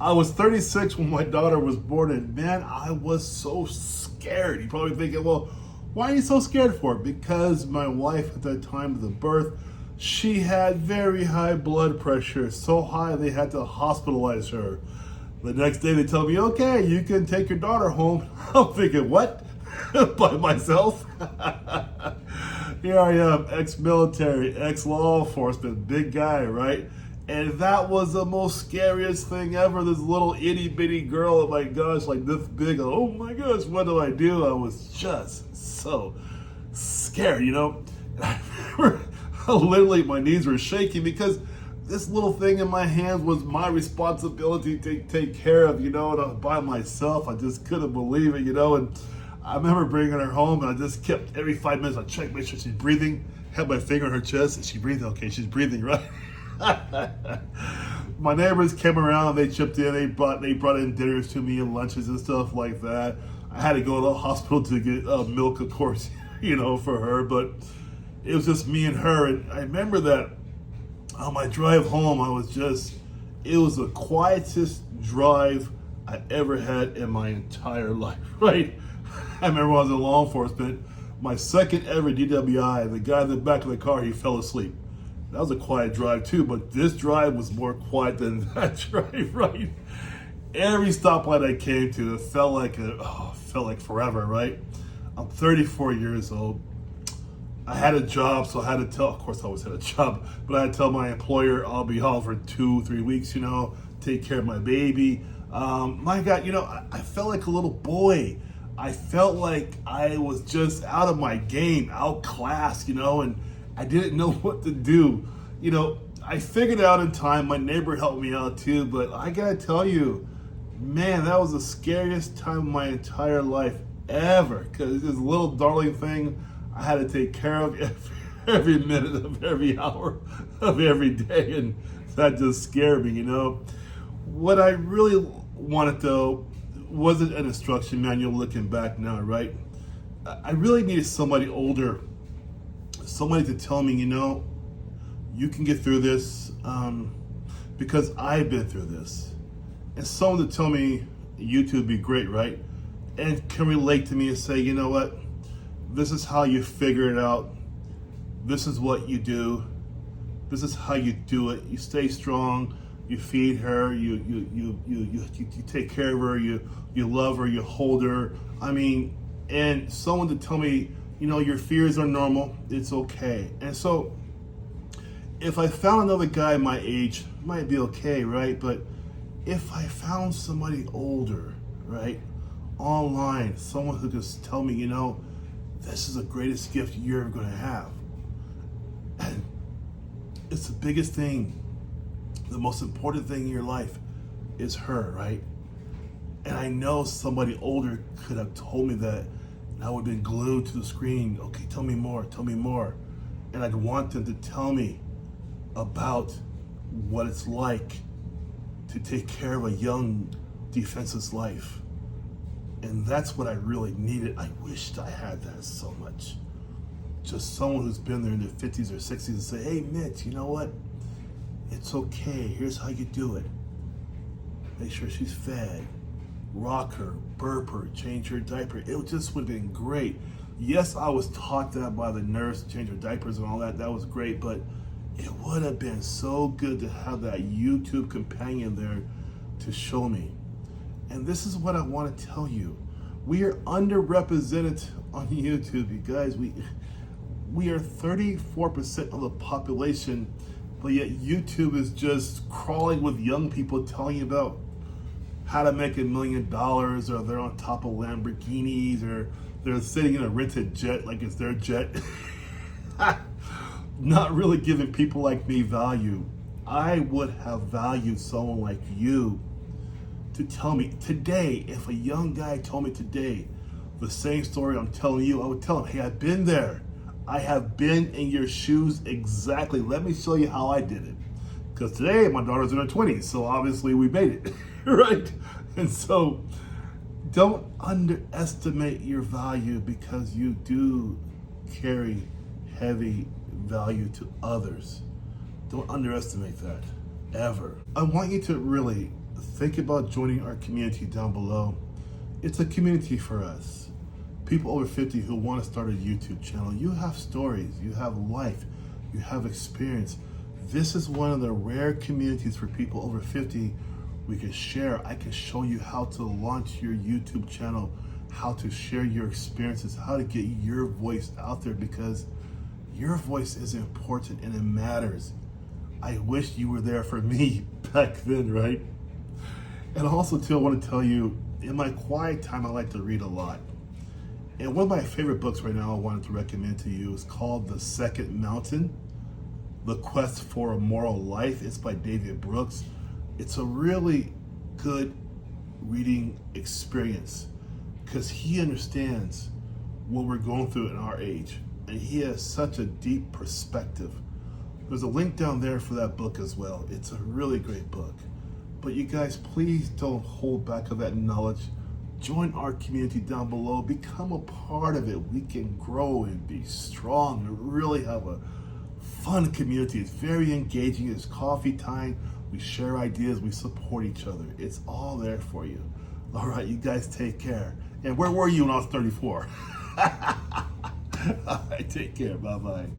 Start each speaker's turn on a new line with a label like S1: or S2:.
S1: I was 36 when my daughter was born, and man, I was so scared. You're probably thinking, well, why are you so scared for? Because my wife at the time of the birth, she had very high blood pressure, so high they had to hospitalize her. The next day they tell me, okay, you can take your daughter home. I'm thinking, what? By myself? Here I am, ex-military, ex-law enforcement, big guy, right? And that was the most scariest thing ever. This little itty bitty girl, oh my gosh, like this big. Oh my gosh, what do? I was just so scared, you know? And I remember literally my knees were shaking because this little thing in my hands was my responsibility to take care of, you know, and I was by myself. I just couldn't believe it, you know? And I remember bringing her home, and I just kept, every 5 minutes, I checked, make sure she's breathing, had my finger on her chest. Is she breathing? Okay, she's breathing, right? My neighbors came around, they chipped in, they brought in dinners to me and lunches and stuff like that. I had to go to the hospital to get milk, of course, you know, for her, but it was just me and her. And I remember that on my drive home, it was the quietest drive I ever had in my entire life, right? I remember when I was in law enforcement, my second ever DWI, the guy in the back of the car, he fell asleep. That was a quiet drive too, but this drive was more quiet than that drive, right? Every stoplight I came to, it felt like forever, right? I'm 34 years old. I had a job, so I had to tell, of course I always had a job, but I had to tell my employer I'll be home for 2-3 weeks, you know, take care of my baby. My God, you know, I felt like a little boy. I felt like I was just out of my game, outclassed, you know, and I didn't know what to do. You know, I figured it out in time. My neighbor helped me out too, but I gotta tell you, man, that was the scariest time of my entire life ever, because this little darling thing I had to take care of every minute of every hour of every day, and that just scared me, you know. What I really wanted though wasn't an instruction manual looking back now, right? I really needed somebody older, somebody to tell me, you know, you can get through this because I've been through this. And someone to tell me you two would be great, right? And can relate to me and say, you know what? This is how you figure it out. This is what you do. This is how you do it. You stay strong. You feed her. You take care of her. You love her. You hold her. I mean, and someone to tell me, you know, your fears are normal. It's okay. And so, if I found another guy my age, it might be okay, right? But if I found somebody older, right, online, someone who just tell me, you know, this is the greatest gift you're ever going to have. And it's the biggest thing, the most important thing in your life is her, right? And I know somebody older could have told me that, and I would have been glued to the screen. Okay, tell me more, tell me more. And I'd want them to tell me about what it's like to take care of a young, defenseless life. And that's what I really needed. I wished I had that so much. Just someone who's been there in their 50s or 60s and say, hey, Mitch, you know what? It's okay. Here's how you do it. Make sure she's fed. Rock her, burp her, change her diaper. It just would have been great. Yes, I was taught that by the nurse, change her diapers and all that. That was great, but it would have been so good to have that YouTube companion there to show me. And this is what I want to tell you. We are underrepresented on YouTube, you guys. We are 34% of the population, but yet YouTube is just crawling with young people telling you about how to make $1 million, or they're on top of Lamborghinis, or they're sitting in a rented jet like it's their jet. Not really giving people like me value. I would have valued someone like you to tell me today. If a young guy told me today the same story I'm telling you, I would tell him, hey, I've been there. I have been in your shoes exactly. Let me show you how I did it. Because today my daughter's in her 20s, so obviously we made it, right? And so don't underestimate your value, because you do carry heavy value to others. Don't underestimate that, ever. I want you to really think about joining our community down below. It's a community for us. People over 50 who want to start a YouTube channel. You have stories, you have life, you have experience. This is one of the rare communities for people over 50 we can share. I can show you how to launch your YouTube channel, how to share your experiences, how to get your voice out there, because your voice is important and it matters. I wish you were there for me back then, right? And also too, I want to tell you, in my quiet time, I like to read a lot. And one of my favorite books right now I wanted to recommend to you is called The Second Mountain, The Quest for a Moral Life. It's by David Brooks. It's a really good reading experience because he understands what we're going through in our age. And he has such a deep perspective. There's a link down there for that book as well. It's a really great book. But you guys, please don't hold back of that knowledge. Join our community down below. Become a part of it. We can grow and be strong and really have a fun community. It's very engaging. It's coffee time. We share ideas. We support each other. It's all there for you. All right, you guys take care. And where were you when I was 34? All right, take care. Bye-bye.